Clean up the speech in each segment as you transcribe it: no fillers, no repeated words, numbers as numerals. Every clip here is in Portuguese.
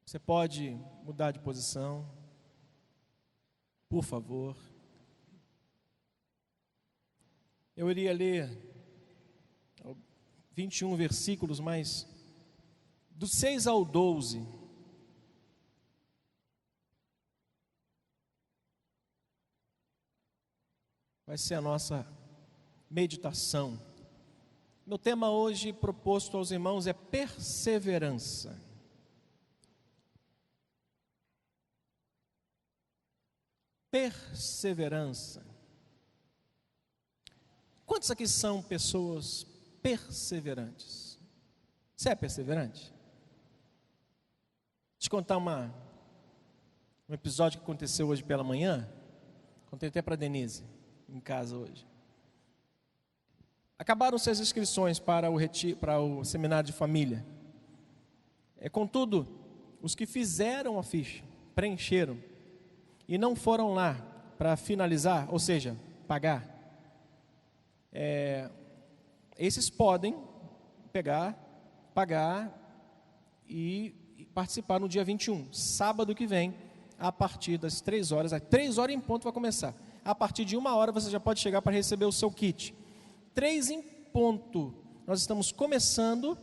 Você pode mudar de posição, por favor. Eu iria ler 21 versículos, mas do 6 ao 12. Vai ser a nossa meditação. Meu tema hoje proposto aos irmãos é perseverança. Perseverança. Quantos aqui são pessoas perseverantes? Você é perseverante? Deixa eu te contar um episódio que aconteceu hoje pela manhã. Contei até para a Denise, em casa hoje. Acabaram-se as inscrições para o seminário de família. Contudo, os que fizeram a ficha, preencheram, e não foram lá para finalizar, ou seja, pagar, esses podem pagar e participar no dia 21, sábado que vem, a partir das 3 horas, às 3 horas em ponto vai começar. A partir de 1 hora você já pode chegar para receber o seu kit. 3 em ponto, nós estamos começando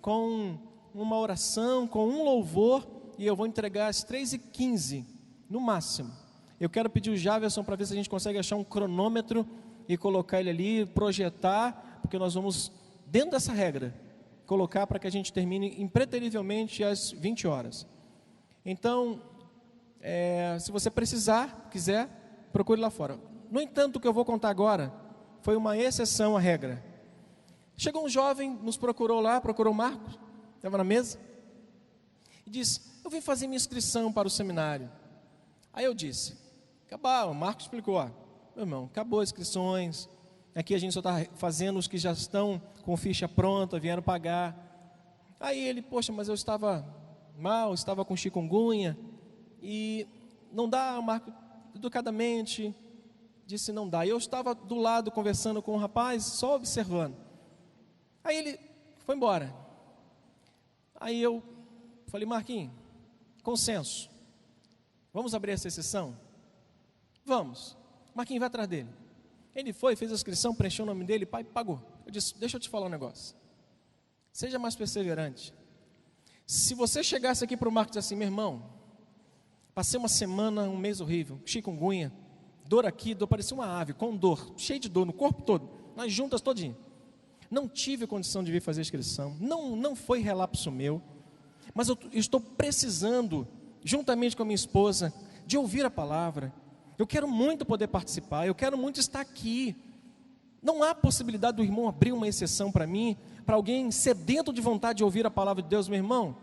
com uma oração, com um louvor, e eu vou entregar às 3h15, no máximo. Eu quero pedir o Javerson para ver se a gente consegue achar um cronômetro e colocar ele ali, projetar, porque nós vamos, dentro dessa regra, colocar para que a gente termine impreterivelmente às 20 horas. Então, se você quiser, procure lá fora. No entanto, o que eu vou contar agora foi uma exceção à regra. Chegou um jovem, nos procurou o Marcos, estava na mesa, e disse: eu vim fazer minha inscrição para o seminário. Aí eu disse: o Marcos explicou: meu irmão, acabou as inscrições, aqui a gente só está fazendo os que já estão com ficha pronta, vieram pagar. Aí ele: poxa, mas eu estava mal, estava com chikungunya, e não dá, Marcos, educadamente, disse: não dá. E eu estava do lado conversando com o rapaz, só observando. Aí ele foi embora. Aí eu falei: Marquinhos, consenso, vamos abrir essa sessão? Vamos. Marquinhos vai atrás dele. Ele foi, fez a inscrição, preencheu o nome dele, pai, pagou. Eu disse: deixa eu te falar um negócio, seja mais perseverante. Se você chegasse aqui para o Marcos e disse assim: meu irmão, passei uma semana, um mês horrível, chikungunya, dor aqui, parecia uma ave, com dor, cheio de dor no corpo todo, nas juntas todinho. Não tive condição de vir fazer a inscrição, não foi relapso meu, mas eu estou precisando, juntamente com a minha esposa, de ouvir a palavra. Eu quero muito poder participar, eu quero muito estar aqui. Não há possibilidade do irmão abrir uma exceção para mim, para alguém sedento de vontade de ouvir a palavra de Deus? Meu irmão,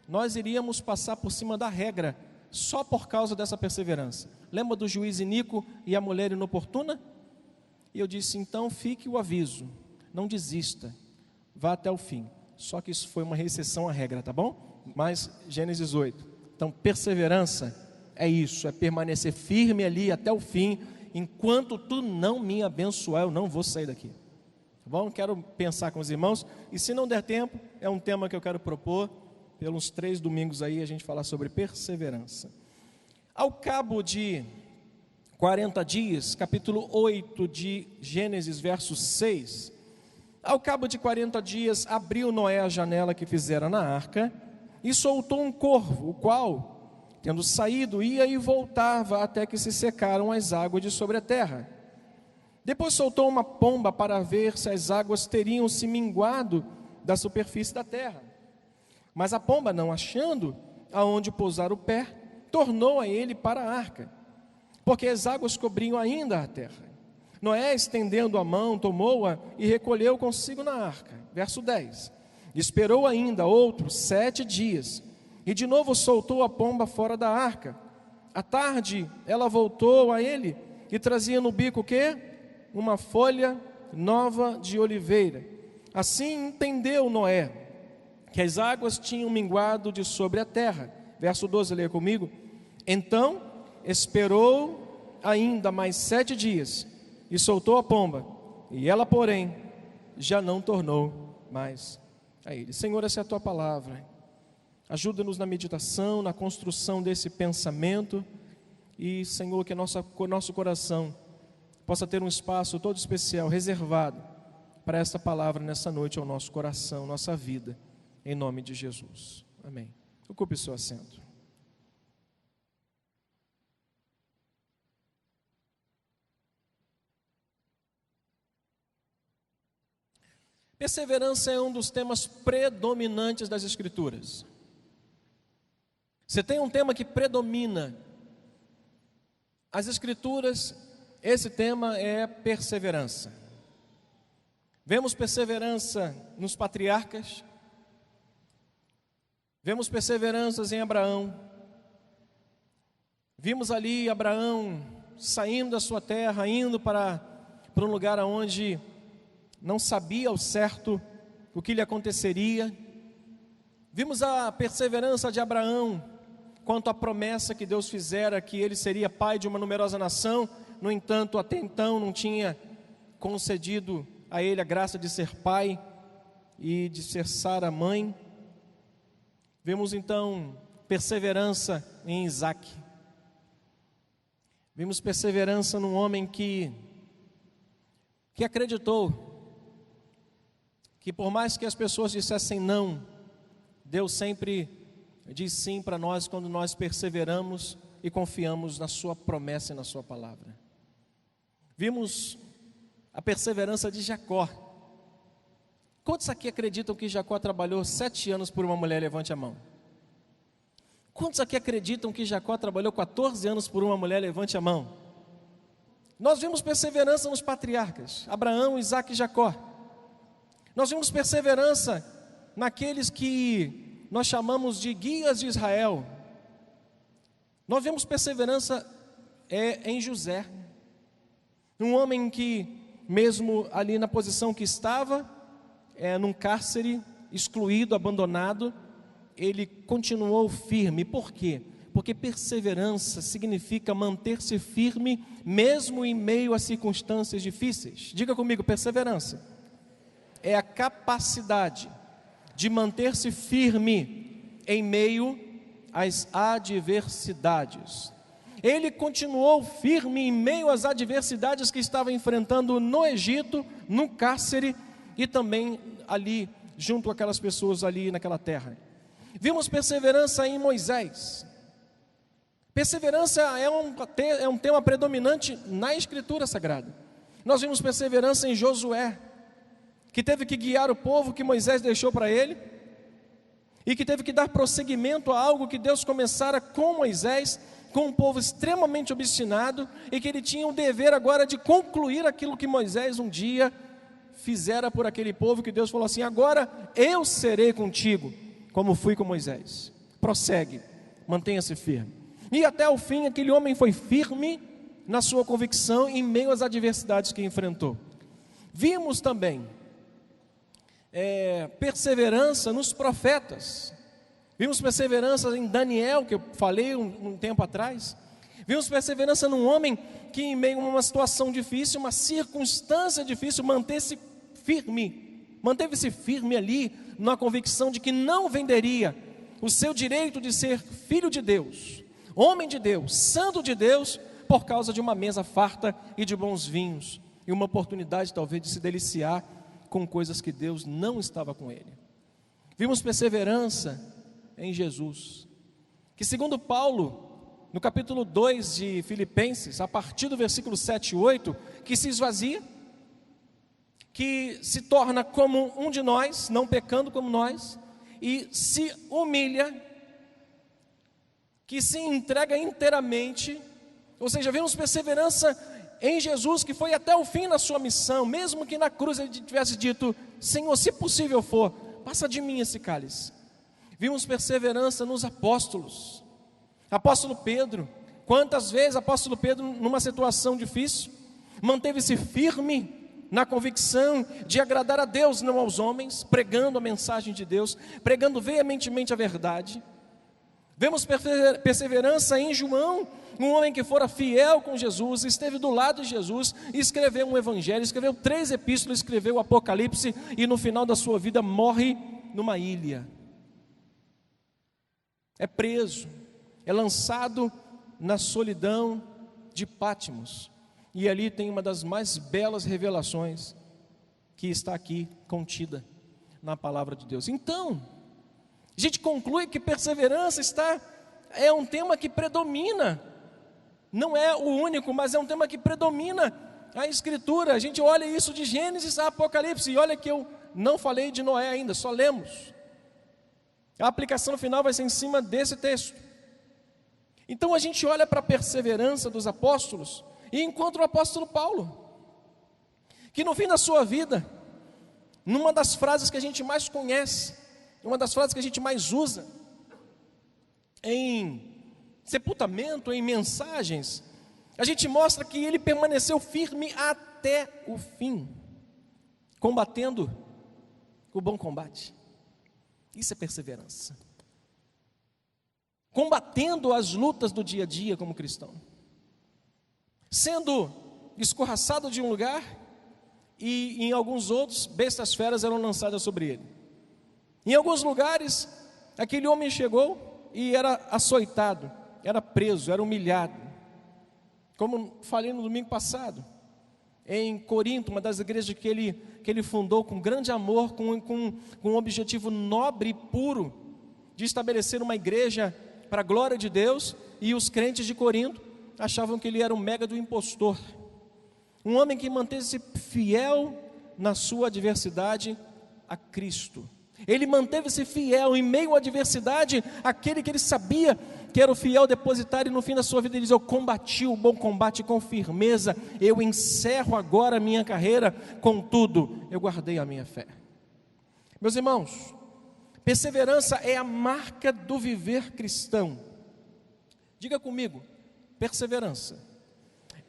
nós iríamos passar por cima da regra, só por causa dessa perseverança. Lembra do juiz iníquo e a mulher inoportuna? E eu disse: então fique o aviso, não desista, vá até o fim. Só que isso foi uma exceção à regra, tá bom? Mas Gênesis 8. Então perseverança é isso, é permanecer firme ali até o fim. Enquanto tu não me abençoar, eu não vou sair daqui, tá bom? Quero pensar com os irmãos, e se não der tempo, é um tema que eu quero propor, pelos 3 domingos aí, a gente falar sobre perseverança. Ao cabo de 40 dias, capítulo 8 de Gênesis, verso 6, ao cabo de 40 dias, abriu Noé a janela que fizera na arca, e soltou um corvo, o qual, tendo saído, ia e voltava, até que se secaram as águas de sobre a terra. Depois soltou uma pomba, para ver se as águas teriam se minguado da superfície da terra. Mas a pomba, não achando aonde pousar o pé, tornou a ele para a arca, porque as águas cobriam ainda a terra. Noé, estendendo a mão, tomou-a e recolheu consigo na arca. Verso 10. Esperou ainda outros 7 dias, e de novo soltou a pomba fora da arca. À tarde, ela voltou a ele, e trazia no bico o quê? Uma folha nova de oliveira. Assim entendeu Noé que as águas tinham minguado de sobre a terra. Verso 12, leia comigo. Então esperou ainda mais 7 dias, e soltou a pomba, e ela, porém, já não tornou mais a ele. Senhor, essa é a tua palavra. Ajuda-nos na meditação, na construção desse pensamento. E, Senhor, que nosso coração possa ter um espaço todo especial, reservado para esta palavra nessa noite ao nosso coração, nossa vida, em nome de Jesus. Amém. Ocupe o seu assento. Perseverança é um dos temas predominantes das Escrituras. Você tem um tema que predomina as Escrituras, esse tema é perseverança. Vemos perseverança nos patriarcas, vemos perseveranças em Abraão. Vimos ali Abraão saindo da sua terra, indo para um lugar onde não sabia ao certo o que lhe aconteceria. Vimos a perseverança de Abraão quanto à promessa que Deus fizera que ele seria pai de uma numerosa nação. No entanto, até então não tinha concedido a ele a graça de ser pai e de ser Sara mãe. Vemos então perseverança em Isaac. Vimos perseverança num homem que acreditou que por mais que as pessoas dissessem não, Deus sempre diz sim para nós quando nós perseveramos e confiamos na sua promessa e na sua palavra. Vimos a perseverança de Jacó. Quantos aqui acreditam que Jacó trabalhou 7 anos por uma mulher? Levante a mão. Quantos aqui acreditam que Jacó trabalhou 14 anos por uma mulher? Levante a mão. Nós vimos perseverança nos patriarcas, Abraão, Isaac e Jacó. Nós vimos perseverança naqueles que nós chamamos de guias de Israel. Nós vemos perseverança em José, um homem que, mesmo ali na posição que estava, num cárcere, excluído, abandonado, ele continuou firme. Por quê? Porque perseverança significa manter-se firme, mesmo em meio a circunstâncias difíceis. Diga comigo, perseverança é a capacidade de manter-se firme em meio às adversidades. Ele continuou firme em meio às adversidades que estava enfrentando no Egito, no cárcere e também ali, junto àquelas pessoas ali naquela terra. Vimos perseverança em Moisés. Perseverança é um tema predominante na Escritura Sagrada. Nós vimos perseverança em Josué, que teve que guiar o povo que Moisés deixou para ele, e que teve que dar prosseguimento a algo que Deus começara com Moisés, com um povo extremamente obstinado, e que ele tinha o dever agora de concluir aquilo que Moisés um dia fizera por aquele povo, que Deus falou assim: agora eu serei contigo, como fui com Moisés. Prossegue, mantenha-se firme. E até o fim aquele homem foi firme na sua convicção em meio às adversidades que enfrentou. Vimos também perseverança nos profetas. Vimos perseverança em Daniel, que eu falei um tempo atrás. Vimos perseverança num homem que, em meio a uma situação difícil, uma circunstância difícil, manteve-se firme ali, na convicção de que não venderia o seu direito de ser filho de Deus, homem de Deus, santo de Deus, por causa de uma mesa farta e de bons vinhos, e uma oportunidade talvez de se deliciar com coisas que Deus não estava com ele. Vimos perseverança em Jesus, que segundo Paulo, no capítulo 2 de Filipenses, a partir do versículo 7 e 8, que se esvazia, que se torna como um de nós, não pecando como nós, e se humilha, que se entrega inteiramente. Ou seja, vemos perseverança em Jesus, que foi até o fim na sua missão, mesmo que na cruz ele tivesse dito: Senhor, se possível for, passa de mim esse cálice. Vimos perseverança nos apóstolos. Apóstolo Pedro, quantas vezes apóstolo Pedro, numa situação difícil, manteve-se firme na convicção de agradar a Deus, não aos homens, pregando a mensagem de Deus, pregando veementemente a verdade. Vemos perseverança em João, um homem que fora fiel com Jesus, esteve do lado de Jesus, escreveu um evangelho, escreveu 3 epístolas, escreveu o Apocalipse, e no final da sua vida morre numa ilha. é preso, é lançado na solidão de Patmos. E ali tem uma das mais belas revelações que está aqui contida na palavra de Deus. Então, a gente conclui que perseverança é um tema que predomina, não é o único, mas é um tema que predomina a Escritura. A gente olha isso de Gênesis a Apocalipse, e olha que eu não falei de Noé ainda, só lemos. A aplicação final vai ser em cima desse texto. Então a gente olha para a perseverança dos apóstolos e encontra o apóstolo Paulo, que no fim da sua vida, numa das frases que a gente mais conhece, uma das frases que a gente mais usa em sepultamento, em mensagens, a gente mostra que ele permaneceu firme até o fim, combatendo o bom combate. Isso é perseverança. Combatendo as lutas do dia a dia como cristão, sendo escorraçado de um lugar, e em alguns outros, bestas feras eram lançadas sobre ele. Em alguns lugares, aquele homem chegou e era açoitado, era preso, era humilhado. Como falei no domingo passado, em Corinto, uma das igrejas que ele fundou com grande amor, com um objetivo nobre e puro, de estabelecer uma igreja para a glória de Deus, e os crentes de Corinto achavam que ele era um mega do impostor. Um homem que manteve-se fiel na sua adversidade a Cristo. Ele manteve-se fiel em meio à adversidade, aquele que ele sabia que era o fiel depositário, e no fim da sua vida ele diz: eu combati o bom combate com firmeza, eu encerro agora a minha carreira, contudo, eu guardei a minha fé. Meus irmãos, perseverança é a marca do viver cristão. Diga comigo, perseverança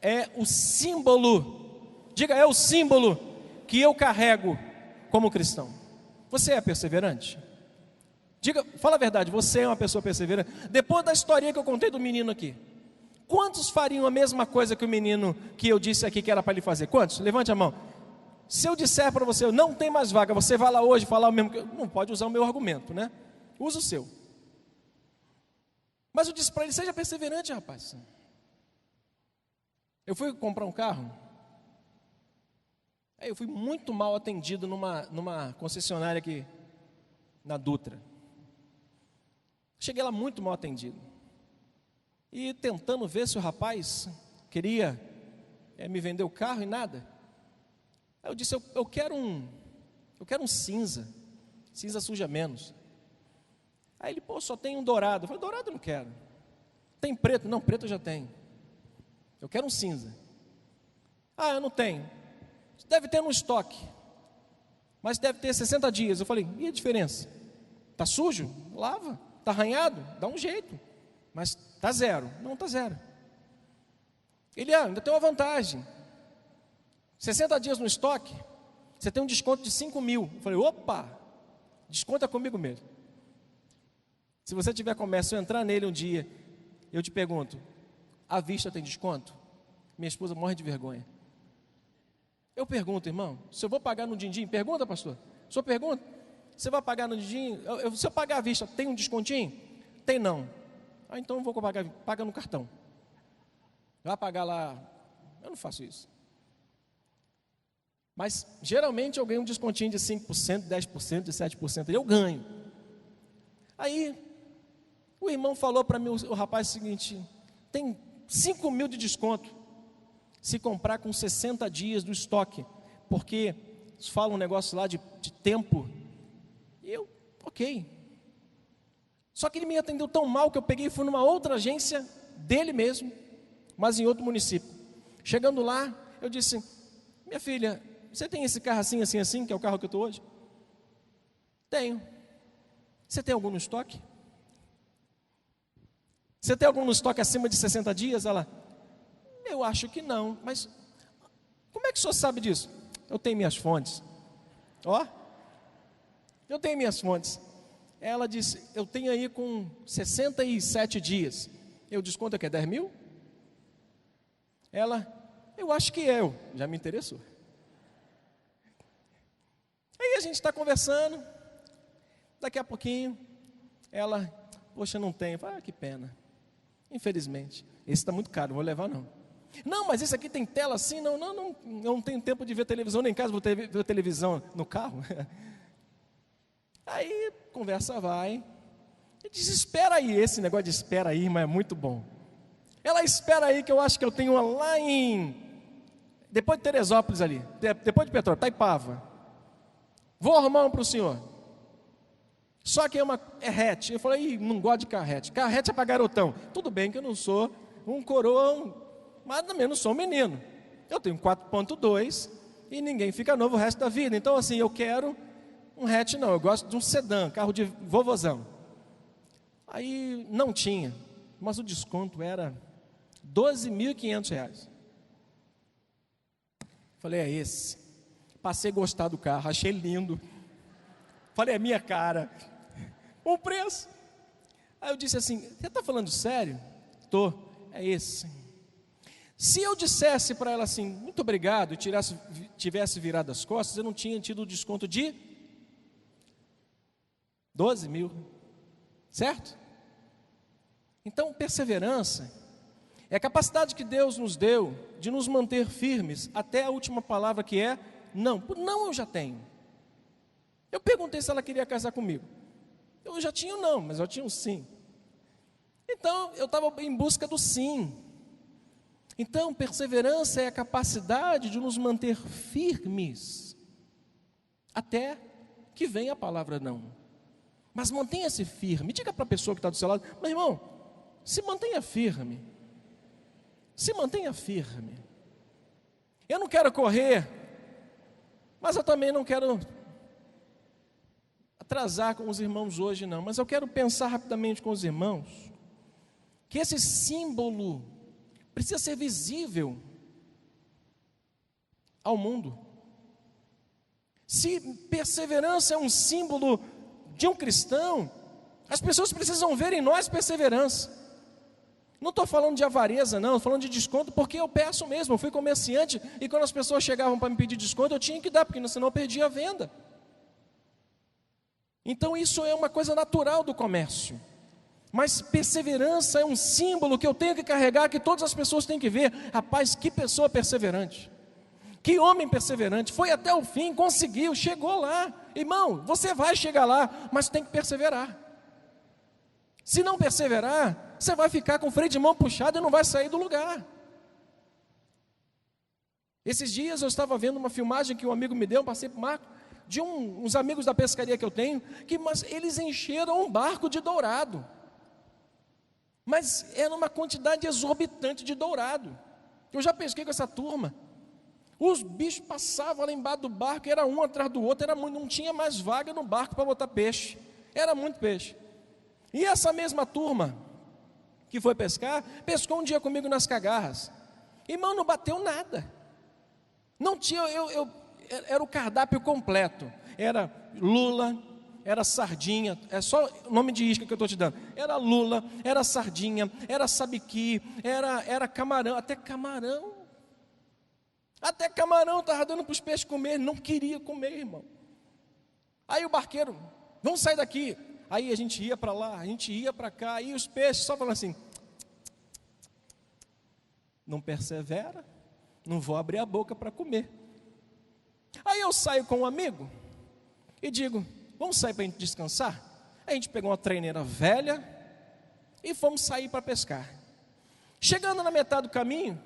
é o símbolo, diga, é o símbolo que eu carrego como cristão. Você é perseverante? Diga, fala a verdade, você é uma pessoa perseverante? Depois da historinha que eu contei do menino aqui, quantos fariam a mesma coisa que o menino que eu disse aqui que era para ele fazer? Quantos? Levante a mão. Se eu disser para você, não tem mais vaga, você vai lá hoje falar o mesmo que eu, não pode usar o meu argumento, né? Usa o seu. Mas eu disse para ele: seja perseverante, rapaz. Eu fui comprar um carro, aí eu fui muito mal atendido numa concessionária aqui na Dutra. Cheguei lá muito mal atendido, e tentando ver se o rapaz queria me vender o carro e nada. Aí eu disse: eu quero um cinza suja menos. Aí ele: pô, só tem um dourado. Eu falei: dourado eu não quero. Tem preto? Não, preto eu já tenho. Eu quero um cinza. Ah, eu não tenho. Deve ter no estoque, mas deve ter 60 dias. Eu falei: e a diferença? Está sujo? Lava. Está arranhado? Dá um jeito. Mas está zero. Não, está zero. Ele: ainda tem uma vantagem. 60 dias no estoque, você tem um desconto de 5 mil. Eu falei: opa, desconta comigo mesmo. Se você tiver comércio, eu entrar nele um dia, eu te pergunto: à vista tem desconto? Minha esposa morre de vergonha. Eu pergunto: irmão, se eu vou pagar no din-din, pergunta, pastor. O senhor pergunta: você vai pagar no din-din? Se eu pagar à vista, tem um descontinho? Tem não. Ah, então eu vou paga no cartão. Vai pagar lá. Eu não faço isso. Mas geralmente eu ganho um descontinho de 5%, 10%, de 7%. Eu ganho. Aí o irmão falou para mim, o rapaz, o seguinte: tem 5 mil de desconto se comprar com 60 dias do estoque, porque fala um negócio lá de tempo. Eu, ok. Só que ele me atendeu tão mal que eu peguei e fui numa outra agência dele mesmo, mas em outro município. Chegando lá, eu disse: minha filha, você tem esse carro assim, assim, assim, que é o carro que eu estou hoje? Tenho. Você tem algum no estoque? Você tem algum no estoque acima de 60 dias? Ela: eu acho que não, mas como é que o senhor sabe disso? Eu tenho minhas fontes. Ó, eu tenho minhas fontes. Ela disse: eu tenho aí com 67 dias. Eu desconto aqui, 10 mil? Ela: eu acho que eu. Já me interessou. Aí a gente está conversando. Daqui a pouquinho, ela: Poxa, não tem. Eu falei, que pena. Infelizmente. Esse está muito caro, não vou levar não. Não, mas esse aqui tem tela assim? Não tenho tempo de ver televisão, nem em casa vou ver televisão no carro. Aí, conversa vai. E diz, espera aí. Esse negócio de espera aí, mas é muito bom. Ela espera aí que eu acho que eu tenho uma lá depois de Teresópolis ali, depois de Petrópolis, Taipava. Vou arrumar um para o senhor. Só que é hatch. Eu falei, não gosto de carrete. Carrete é para garotão. Tudo bem que eu não sou um coroão, mas também não sou um menino. Eu tenho 4.2 e ninguém fica novo o resto da vida. Então assim, eu quero um hatch não, eu gosto de um sedã, carro de vovozão. Aí não tinha, mas o desconto era R$12.500. Falei, é esse. Passei a gostar do carro, achei lindo. Falei, é minha cara. O preço. Aí eu disse assim, você está falando sério? Tô, é esse. Se eu dissesse para ela assim, muito obrigado, e tivesse virado as costas, eu não tinha tido o desconto de 12 mil. Certo? Então, perseverança é a capacidade que Deus nos deu de nos manter firmes até a última palavra, que é não. Não eu já tenho. Eu perguntei se ela queria casar comigo. Eu já tinha um não, mas eu tinha um sim. Então, eu estava em busca do sim. Então, perseverança é a capacidade de nos manter firmes até que venha a palavra não. Mas mantenha-se firme. Diga para a pessoa que está do seu lado, meu irmão, se mantenha firme. Se mantenha firme. Eu não quero correr, mas eu também não quero atrasar com os irmãos hoje não, mas eu quero pensar rapidamente com os irmãos que esse símbolo precisa ser visível ao mundo. Se perseverança é um símbolo de um cristão, as pessoas precisam ver em nós perseverança. Não estou falando de avareza não, estou falando de desconto, porque eu peço mesmo. Eu fui comerciante e quando as pessoas chegavam para me pedir desconto, eu tinha que dar, porque senão eu perdia a venda. Então isso é uma coisa natural do comércio. Mas perseverança é um símbolo que eu tenho que carregar, que todas as pessoas têm que ver. Rapaz, que pessoa perseverante, que homem perseverante, foi até o fim, conseguiu, chegou lá. Irmão, você vai chegar lá, mas tem que perseverar. Se não perseverar, você vai ficar com o freio de mão puxado e não vai sair do lugar. Esses dias eu estava vendo uma filmagem que um amigo me deu, passei para o Marco, de uns amigos da pescaria que eu tenho, mas eles encheram um barco de dourado. Mas era uma quantidade exorbitante de dourado. Eu já pesquei com essa turma. Os bichos passavam lá embaixo do barco, era um atrás do outro, não tinha mais vaga no barco para botar peixe. Era muito peixe. E essa mesma turma que foi pescar, pescou um dia comigo nas Cagarras. Irmão, não bateu nada. Não tinha, era o cardápio completo. Era lula, era sardinha, é só o nome de isca que eu estou te dando. Era lula, era sardinha, era sabiqui, era camarão, até camarão. Até camarão estava dando para os peixes comer, não queria comer, irmão. Aí o barqueiro, vamos sair daqui. Aí a gente ia para lá, a gente ia para cá, e os peixes só falando assim, não persevera, não vou abrir a boca para comer. Aí eu saio com um amigo e digo, vamos sair para a gente descansar? A gente pegou uma traineira velha e fomos sair para pescar. Chegando na metade do caminho,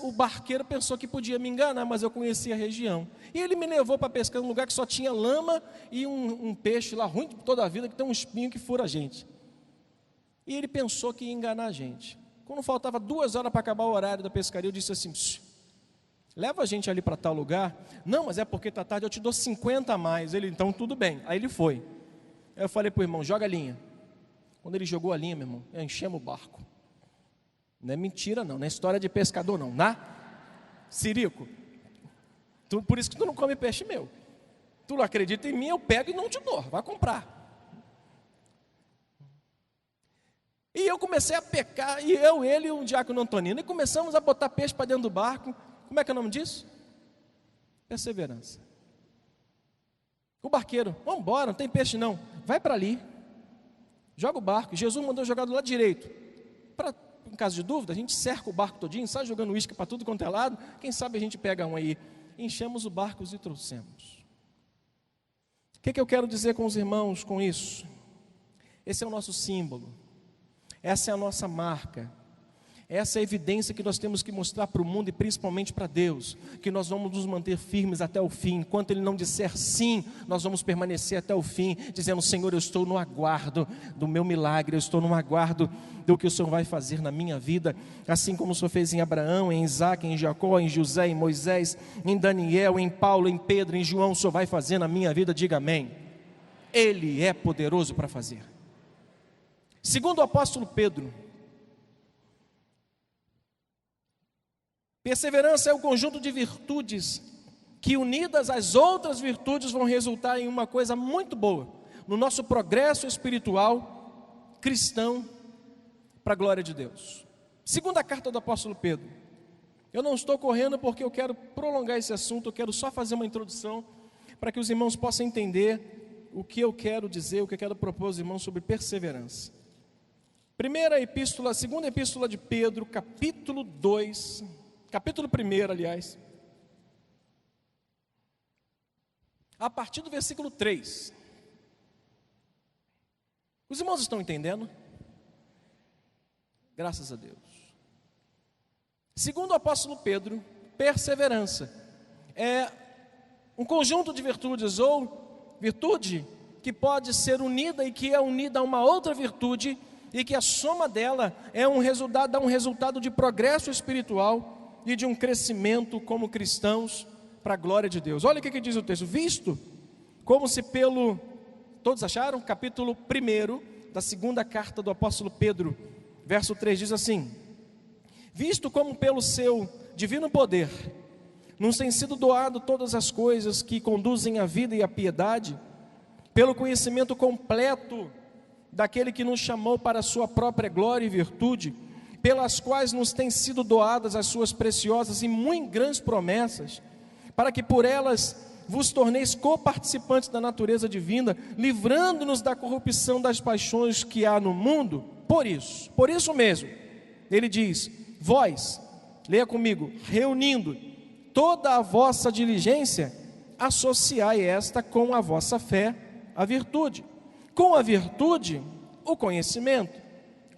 o barqueiro pensou que podia me enganar, mas eu conhecia a região. E ele me levou para pescar num lugar que só tinha lama e um peixe lá ruim de toda a vida, que tem um espinho que fura a gente. E ele pensou que ia enganar a gente. Quando faltava 2 horas para acabar o horário da pescaria, eu disse assim, leva a gente ali para tal lugar. Não, mas é porque está tarde, eu te dou 50 a mais. Ele, então tudo bem. Aí ele foi. Aí eu falei para o irmão, joga a linha. Quando ele jogou a linha, meu irmão, enchemos o barco. Não é mentira não, não é história de pescador não, né? Sirico, por isso que tu não come peixe meu. Tu não acredita em mim, eu pego e não te dou, vai comprar. E eu comecei a pecar, e ele e o diácono Antonino, e começamos a botar peixe para dentro do barco. Como é que é o nome disso? Perseverança. O barqueiro, vamos embora, não tem peixe não, vai para ali. Joga o barco. Jesus mandou jogar do lado direito. Em caso de dúvida, a gente cerca o barco todinho, sai jogando uísque para tudo quanto é lado. Quem sabe a gente pega um aí. Enchemos o barco e trouxemos. O que eu quero dizer com os irmãos com isso? Esse é o nosso símbolo. Essa é a nossa marca. Essa é a evidência que nós temos que mostrar para o mundo e principalmente para Deus, que nós vamos nos manter firmes até o fim. Enquanto Ele não disser sim, nós vamos permanecer até o fim, dizendo: Senhor, eu estou no aguardo do meu milagre, eu estou no aguardo do que o Senhor vai fazer na minha vida, assim como o Senhor fez em Abraão, em Isaac, em Jacó, em José, em Moisés, em Daniel, em Paulo, em Pedro, em João. O Senhor vai fazer na minha vida, diga amém. Ele é poderoso para fazer. Segundo o apóstolo Pedro, perseverança é o conjunto de virtudes que, unidas às outras virtudes, vão resultar em uma coisa muito boa no nosso progresso espiritual cristão, para a glória de Deus. Segunda carta do apóstolo Pedro. Eu não estou correndo porque eu quero prolongar esse assunto, eu quero só fazer uma introdução para que os irmãos possam entender o que eu quero dizer, o que eu quero propor aos irmãos sobre perseverança. Segunda epístola de Pedro, capítulo 2, capítulo 1, aliás, a partir do versículo 3. Os irmãos estão entendendo? Graças a Deus. Segundo o apóstolo Pedro, perseverança é um conjunto de virtudes, ou virtude que pode ser unida e que é unida a uma outra virtude, e que a soma dela dá um resultado de progresso espiritual e de um crescimento como cristãos para a glória de Deus. Olha o que diz o texto: visto como se pelo, todos acharam? Capítulo 1 da segunda carta do apóstolo Pedro, verso 3 diz assim: visto como pelo seu divino poder nos têm sido doado todas as coisas que conduzem à vida e à piedade, pelo conhecimento completo daquele que nos chamou para a sua própria glória e virtude, pelas quais nos têm sido doadas as suas preciosas e muito grandes promessas, para que por elas vos torneis coparticipantes da natureza divina, livrando-nos da corrupção das paixões que há no mundo. Por isso mesmo, ele diz: vós, leia comigo, reunindo toda a vossa diligência, associai esta com a vossa fé, a virtude, com a virtude, o conhecimento,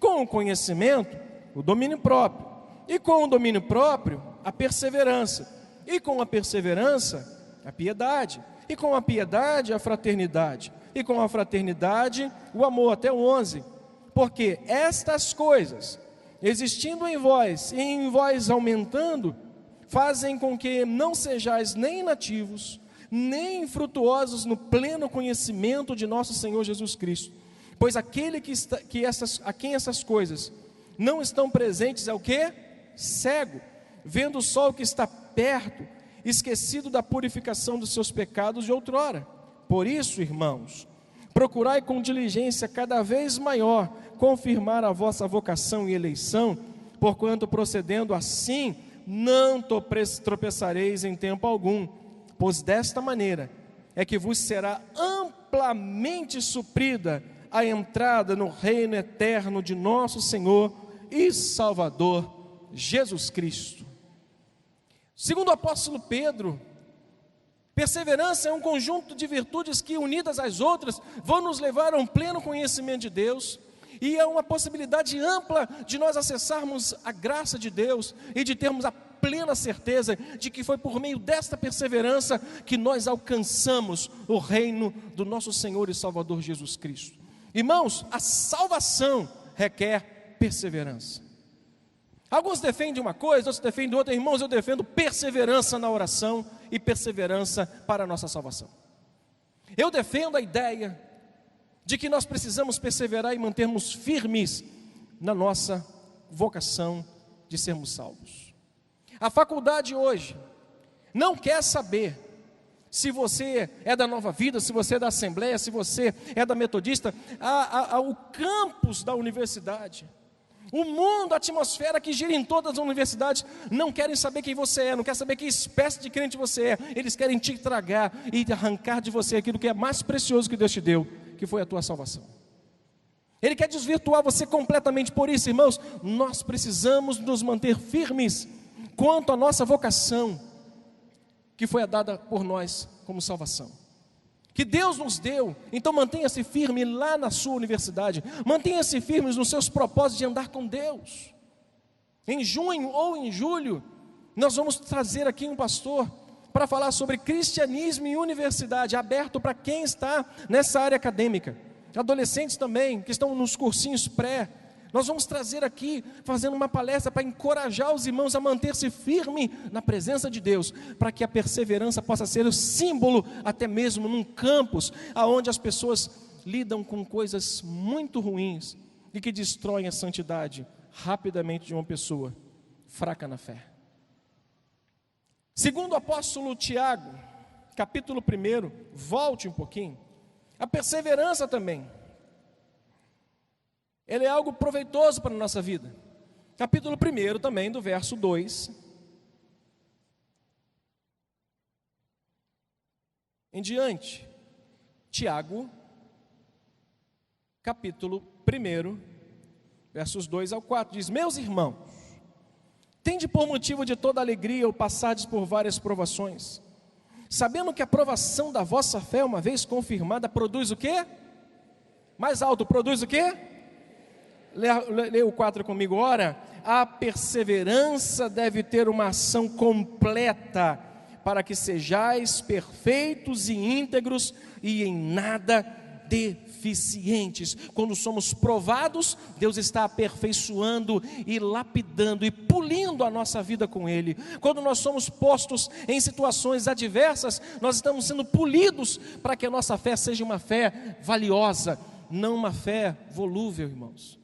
com o conhecimento, o domínio próprio, e com o domínio próprio, a perseverança, e com a perseverança, a piedade, e com a piedade, a fraternidade, e com a fraternidade, o amor. Até o 11. Porque estas coisas, existindo em vós e em vós aumentando, fazem com que não sejais nem inativos, nem infrutuosos no pleno conhecimento de nosso Senhor Jesus Cristo. Pois aquele a quem essas coisas não estão presentes é o quê? Cego, vendo só o que está perto, esquecido da purificação dos seus pecados de outrora. Por isso, irmãos, procurai com diligência cada vez maior confirmar a vossa vocação e eleição, porquanto procedendo assim, não tropeçareis em tempo algum, pois desta maneira é que vos será amplamente suprida a entrada no reino eterno de nosso Senhor e Salvador Jesus Cristo. Segundo o apóstolo Pedro, perseverança é um conjunto de virtudes que, unidas às outras, vão nos levar a um pleno conhecimento de Deus, e é uma possibilidade ampla de nós acessarmos a graça de Deus e de termos a plena certeza de que foi por meio desta perseverança que nós alcançamos o reino do nosso Senhor e Salvador Jesus Cristo. Irmãos, a salvação requer perseverança. Alguns defendem uma coisa, outros defendem outra. Irmãos, eu defendo perseverança na oração e perseverança para a nossa salvação. Eu defendo a ideia de que nós precisamos perseverar e mantermos firmes na nossa vocação de sermos salvos. A faculdade hoje não quer saber se você é da Nova Vida, se você é da Assembleia, se você é da Metodista. O campus da universidade, o mundo, a atmosfera que gira em todas as universidades, não querem saber quem você é, não querem saber que espécie de crente você é. Eles querem te tragar e arrancar de você aquilo que é mais precioso que Deus te deu, que foi a tua salvação. Ele quer desvirtuar você completamente. Por isso, irmãos, nós precisamos nos manter firmes quanto à nossa vocação, que foi dada por nós como salvação, que Deus nos deu. Então mantenha-se firme lá na sua universidade, mantenha-se firme nos seus propósitos de andar com Deus. Em junho ou em julho, nós vamos trazer aqui um pastor para falar sobre cristianismo e universidade, aberto para quem está nessa área acadêmica, adolescentes também, que estão nos cursinhos pré. Nós vamos trazer aqui, fazendo uma palestra para encorajar os irmãos a manter-se firme na presença de Deus, para que a perseverança possa ser o símbolo, até mesmo num campus, onde as pessoas lidam com coisas muito ruins e que destroem a santidade rapidamente de uma pessoa fraca na fé. Segundo o apóstolo Tiago, capítulo 1, volte um pouquinho, a perseverança também, ele é algo proveitoso para a nossa vida. Capítulo 1 também, do verso 2 em diante. Tiago, capítulo 1, versos 2 ao 4, diz: meus irmãos, tende por motivo de toda alegria o passardes por várias provações, sabendo que a provação da vossa fé, uma vez confirmada, produz o quê? Mais alto, produz o quê? Leia o 4 comigo. Ora, a perseverança deve ter uma ação completa, para que sejais perfeitos e íntegros e em nada deficientes. Quando somos provados, Deus está aperfeiçoando e lapidando e polindo a nossa vida com Ele. Quando nós somos postos em situações adversas, nós estamos sendo polidos para que a nossa fé seja uma fé valiosa, não uma fé volúvel, irmãos.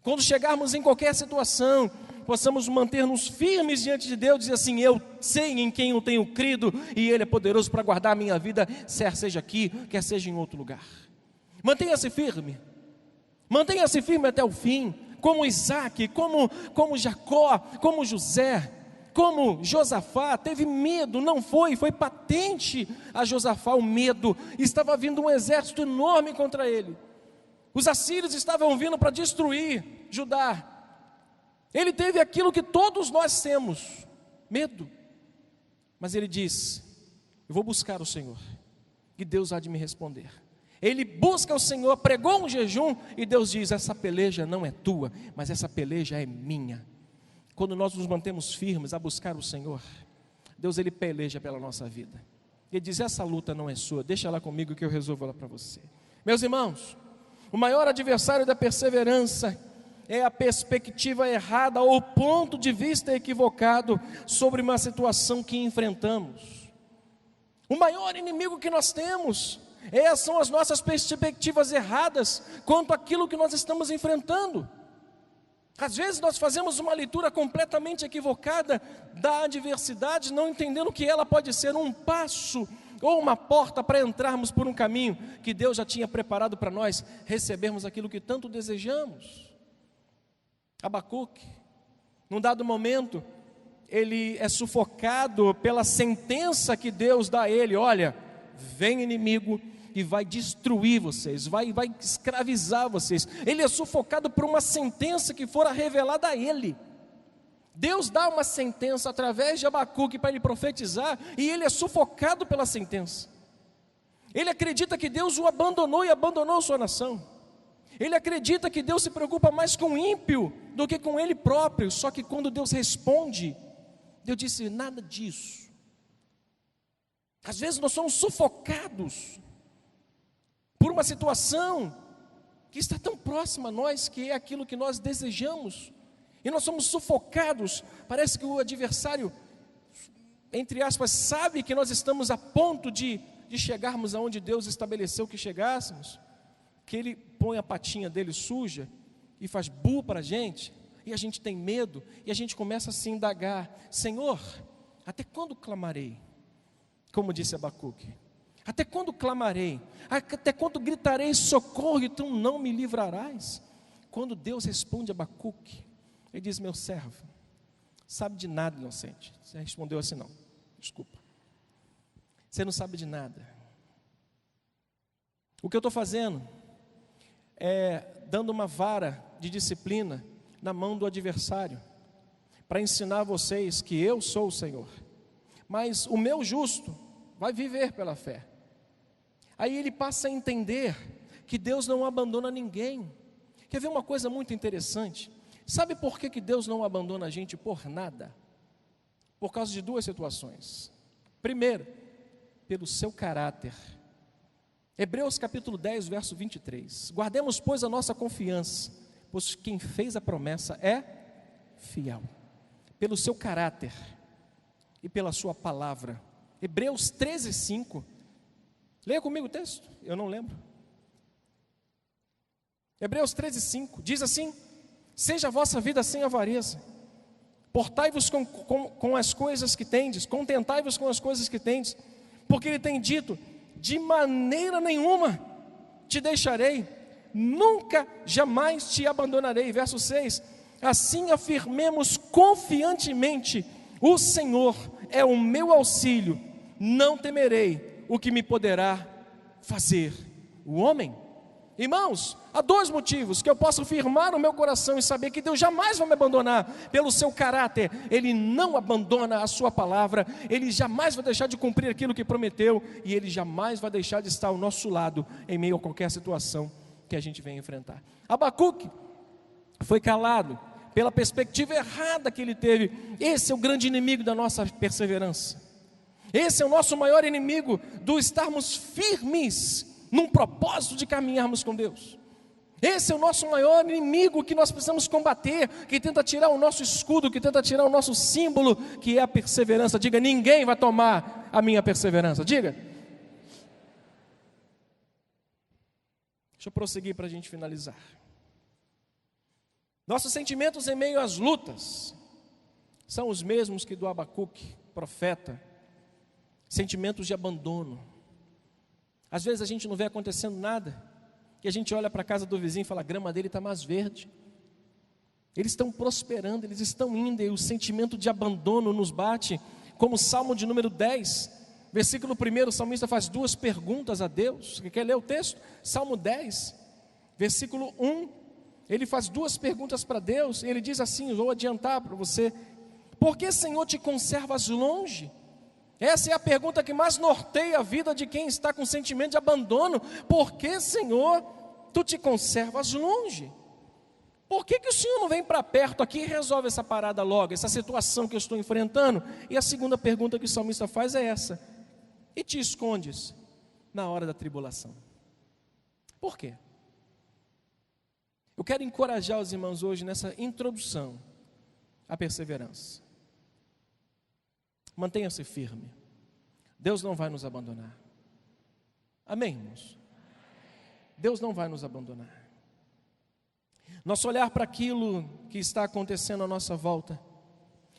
Quando chegarmos em qualquer situação, possamos manter-nos firmes diante de Deus, dizer assim: eu sei em quem eu tenho crido, e Ele é poderoso para guardar a minha vida, quer seja aqui, quer seja em outro lugar. Mantenha-se firme até o fim, como Isaac, como Jacó, como José, como Josafá. Teve medo, não foi patente a Josafá o medo. Estava vindo um exército enorme contra ele. Os assírios estavam vindo para destruir Judá. Ele teve aquilo que todos nós temos, medo. Mas ele diz: eu vou buscar o Senhor, e Deus há de me responder. Ele busca o Senhor, pregou um jejum, e Deus diz: essa peleja não é tua, mas essa peleja é minha. Quando nós nos mantemos firmes a buscar o Senhor, Deus, Ele peleja pela nossa vida. Ele diz: essa luta não é sua, deixa lá comigo que eu resolvo ela para você. Meus irmãos, o maior adversário da perseverança é a perspectiva errada ou ponto de vista equivocado sobre uma situação que enfrentamos. O maior inimigo que nós temos são as nossas perspectivas erradas quanto àquilo que nós estamos enfrentando. Às vezes nós fazemos uma leitura completamente equivocada da adversidade, não entendendo que ela pode ser um passo ou uma porta para entrarmos por um caminho que Deus já tinha preparado para nós recebermos aquilo que tanto desejamos. Abacuque, num dado momento, ele é sufocado pela sentença que Deus dá a ele: olha, vem inimigo e vai destruir vocês, vai escravizar vocês. Ele é sufocado por uma sentença que fora revelada a ele. Deus dá uma sentença através de Abacuque para ele profetizar, e ele é sufocado pela sentença. Ele acredita que Deus o abandonou e abandonou sua nação. Ele acredita que Deus se preocupa mais com o ímpio do que com ele próprio. Só que quando Deus responde, Deus disse: nada disso. Às vezes nós somos sufocados por uma situação que está tão próxima a nós, que é aquilo que nós desejamos, e nós somos sufocados. Parece que o adversário, entre aspas, sabe que nós estamos a ponto de chegarmos aonde Deus estabeleceu que chegássemos, que ele põe a patinha dele suja e faz bu para a gente, e a gente tem medo, e a gente começa a se indagar: Senhor, até quando clamarei? Como disse Abacuque, até quando clamarei? Até quando gritarei socorro e tu não me livrarás? Quando Deus responde a Abacuque, ele diz: meu servo, sabe de nada, inocente. Você respondeu assim: não, desculpa, você não sabe de nada. O que eu estou fazendo dando uma vara de disciplina na mão do adversário, para ensinar a vocês que eu sou o Senhor. Mas o meu justo vai viver pela fé. Aí ele passa a entender que Deus não abandona ninguém. Quer ver uma coisa muito interessante? Sabe por que Deus não abandona a gente por nada? Por causa de duas situações. Primeiro, pelo seu caráter. Hebreus capítulo 10, verso 23. Guardemos, pois, a nossa confiança, pois quem fez a promessa é fiel. Pelo seu caráter e pela sua palavra. Hebreus 13, 5. Leia comigo o texto, eu não lembro. Hebreus 13, 5, diz assim: seja a vossa vida sem avareza, portai-vos com as coisas que tendes, contentai-vos com as coisas que tendes, porque ele tem dito: de maneira nenhuma te deixarei, nunca, jamais te abandonarei. Verso 6, assim afirmemos confiantemente: o Senhor é o meu auxílio, não temerei o que me poderá fazer o homem. Irmãos, há dois motivos que eu posso firmar no meu coração e saber que Deus jamais vai me abandonar. Pelo seu caráter, Ele não abandona a sua palavra, Ele jamais vai deixar de cumprir aquilo que prometeu, e Ele jamais vai deixar de estar ao nosso lado em meio a qualquer situação que a gente venha enfrentar. Abacuque foi calado pela perspectiva errada que ele teve. Esse é o grande inimigo da nossa perseverança. Esse é o nosso maior inimigo do estarmos firmes num propósito de caminharmos com Deus. Esse é o nosso maior inimigo que nós precisamos combater, que tenta tirar o nosso escudo, que tenta tirar o nosso símbolo, que é a perseverança. Diga: ninguém vai tomar a minha perseverança. Diga. Deixa eu prosseguir para a gente finalizar. Nossos sentimentos em meio às lutas são os mesmos que do Abacuque, profeta. Sentimentos de abandono. Às vezes a gente não vê acontecendo nada, e a gente olha para a casa do vizinho e fala: a grama dele está mais verde. Eles estão prosperando, eles estão indo, e o sentimento de abandono nos bate. Como o Salmo de número 10, versículo 1, o salmista faz duas perguntas a Deus. Quer ler o texto? Salmo 10, versículo 1, ele faz duas perguntas para Deus, e ele diz assim, vou adiantar para você: por que, Senhor, te conservas longe? Essa é a pergunta que mais norteia a vida de quem está com sentimento de abandono. Por que, Senhor, tu te conservas longe? Por que o Senhor não vem para perto aqui e resolve essa parada logo, essa situação que eu estou enfrentando? E a segunda pergunta que o salmista faz é essa: e te escondes na hora da tribulação? Por quê? Eu quero encorajar os irmãos hoje nessa introdução à perseverança. Mantenha-se firme. Deus não vai nos abandonar. Amém, irmãos? Deus não vai nos abandonar. Nosso olhar para aquilo que está acontecendo à nossa volta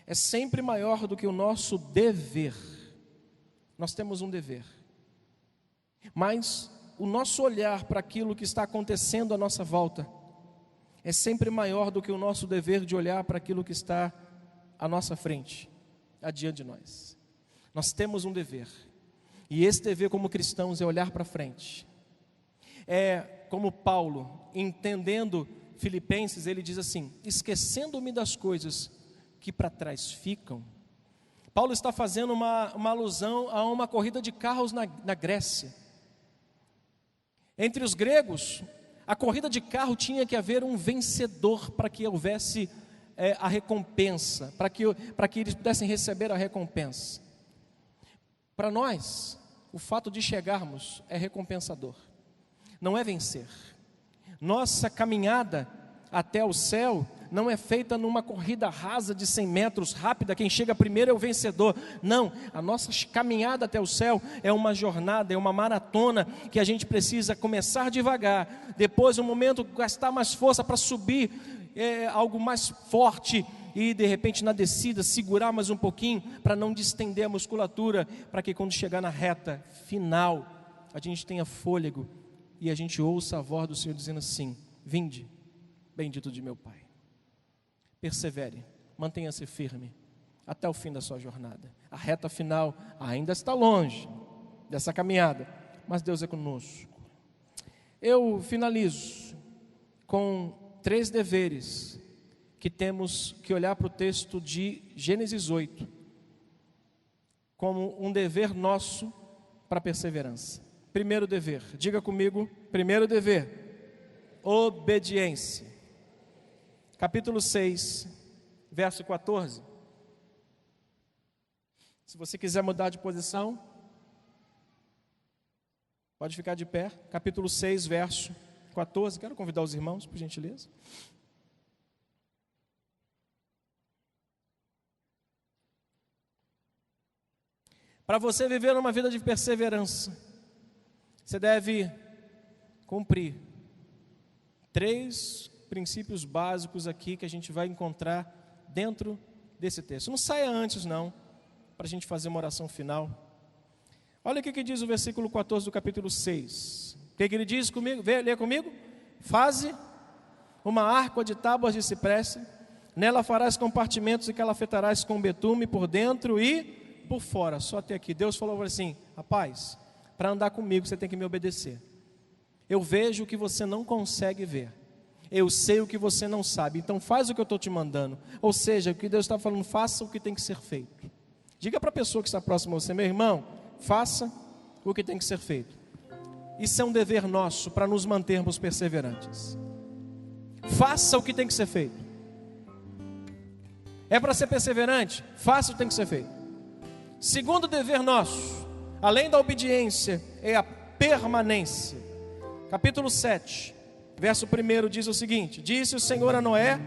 é sempre maior do que o nosso dever. Nós temos um dever. Mas o nosso olhar para aquilo que está acontecendo à nossa volta é sempre maior do que o nosso dever de olhar para aquilo que está à nossa frente, adiante de nós. Nós temos um dever, e esse dever como cristãos é olhar para frente. É como Paulo, entendendo Filipenses, ele diz assim: esquecendo-me das coisas que para trás ficam. Paulo está fazendo uma alusão a uma corrida de carros na Grécia. Entre os gregos, a corrida de carro tinha que haver um vencedor para que houvesse a recompensa, para que eles pudessem receber a recompensa. Para nós, o fato de chegarmos é recompensador, não é vencer. Nossa caminhada até o céu não é feita numa corrida rasa de 100 metros, rápida, quem chega primeiro é o vencedor. Não, a nossa caminhada até o céu é uma jornada, é uma maratona, que a gente precisa começar devagar, depois um momento gastar mais força para subir algo mais forte, e de repente na descida segurar mais um pouquinho, para não distender a musculatura, para que quando chegar na reta final, a gente tenha fôlego, e a gente ouça a voz do Senhor dizendo assim: vinde, bendito de meu Pai. Persevere, mantenha-se firme até o fim da sua jornada. A reta final ainda está longe dessa caminhada, mas Deus é conosco. Eu finalizo com 3 deveres que temos que olhar para o texto de Gênesis 8 como um dever nosso para a perseverança. Primeiro dever, diga comigo, primeiro dever, obediência. Capítulo 6, verso 14. Se você quiser mudar de posição, pode ficar de pé. Capítulo 6, verso 14. Quero convidar os irmãos, por gentileza. Para você viver uma vida de perseverança, você deve cumprir 3 princípios básicos aqui que a gente vai encontrar dentro desse texto. Não saia antes não, para a gente fazer uma oração final. Olha o que diz o versículo 14 do capítulo 6. O que ele diz comigo? Lê comigo. Faze uma arca de tábuas de cipreste, nela farás compartimentos e calafetarás com betume por dentro e por fora. Só até aqui. Deus falou assim: rapaz, para andar comigo você tem que me obedecer. Eu vejo o que você não consegue ver. Eu sei o que você não sabe. Então faz o que eu estou te mandando. Ou seja, o que Deus está falando, faça o que tem que ser feito. Diga para a pessoa que está próxima a você: meu irmão, faça o que tem que ser feito. Isso é um dever nosso para nos mantermos perseverantes. Faça o que tem que ser feito. É para ser perseverante? Faça o que tem que ser feito. Segundo dever nosso, além da obediência, é a permanência. Capítulo 7, verso 1 diz o seguinte: disse o Senhor a Noé: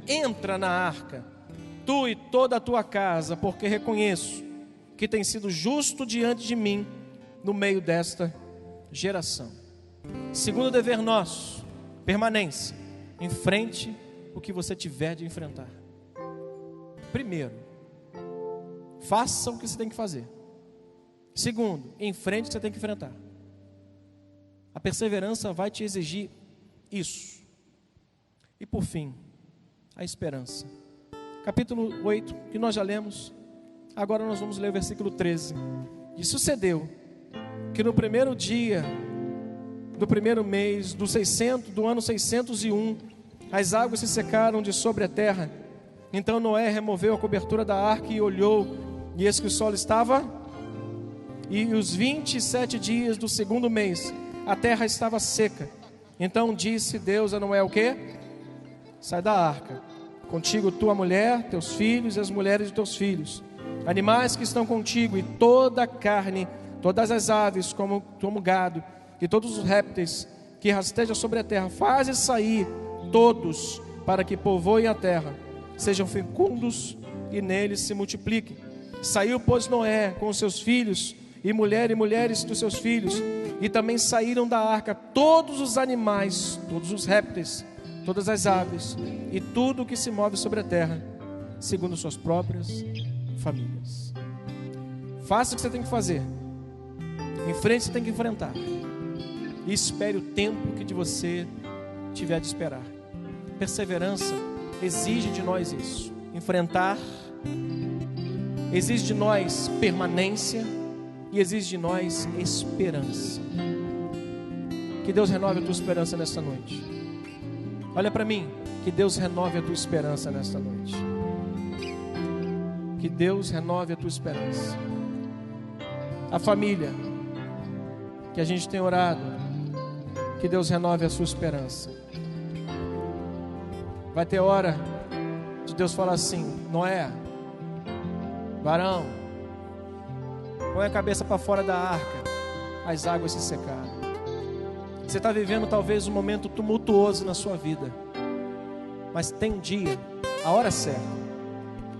entra na arca, tu e toda a tua casa, porque reconheço que tem sido justo diante de mim no meio desta geração. Segundo dever nosso, permanência. Enfrente o que você tiver de enfrentar. Primeiro, faça o que você tem que fazer. Segundo, enfrente o que você tem que enfrentar. A perseverança vai te exigir isso. E por fim, a esperança. Capítulo 8, que nós já lemos. Agora nós vamos ler o versículo 13. E sucedeu que no primeiro dia do primeiro mês do ano 601, as águas se secaram de sobre a terra. Então Noé removeu a cobertura da arca e olhou, e eis que o sol estava, e os 27 dias do segundo mês, a terra estava seca. Então disse Deus a Noé: o quê? Sai da arca, contigo tua mulher, teus filhos e as mulheres de teus filhos, animais que estão contigo, e toda a carne, todas as aves, como gado, e todos os répteis que rastejam sobre a terra. Faze sair todos, para que povoem a terra, sejam fecundos e neles se multipliquem. Saiu, pois, Noé com os seus filhos e mulheres dos seus filhos, e também saíram da arca todos os animais, todos os répteis, todas as aves e tudo o que se move sobre a terra, segundo suas próprias famílias. Faça o que você tem que fazer, enfrente o que você tem que enfrentar, e espere o tempo que de você tiver de esperar. Perseverança exige de nós isso, enfrentar, exige de nós permanência e exige de nós esperança. Que Deus renove a tua esperança nesta noite. Olha para mim, que Deus renove a tua esperança nesta noite. Que Deus renove a tua esperança. A família que a gente tem orado, que Deus renove a sua esperança. Vai ter hora de Deus falar assim: Noé, varão, põe a cabeça para fora da arca, as águas se secaram. Você está vivendo talvez um momento tumultuoso na sua vida, mas tem um dia, a hora certa,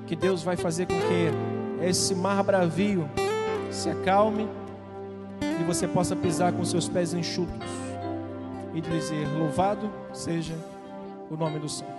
que Deus vai fazer com que esse mar bravio se acalme e você possa pisar com seus pés enxutos e dizer: louvado seja o nome do Senhor.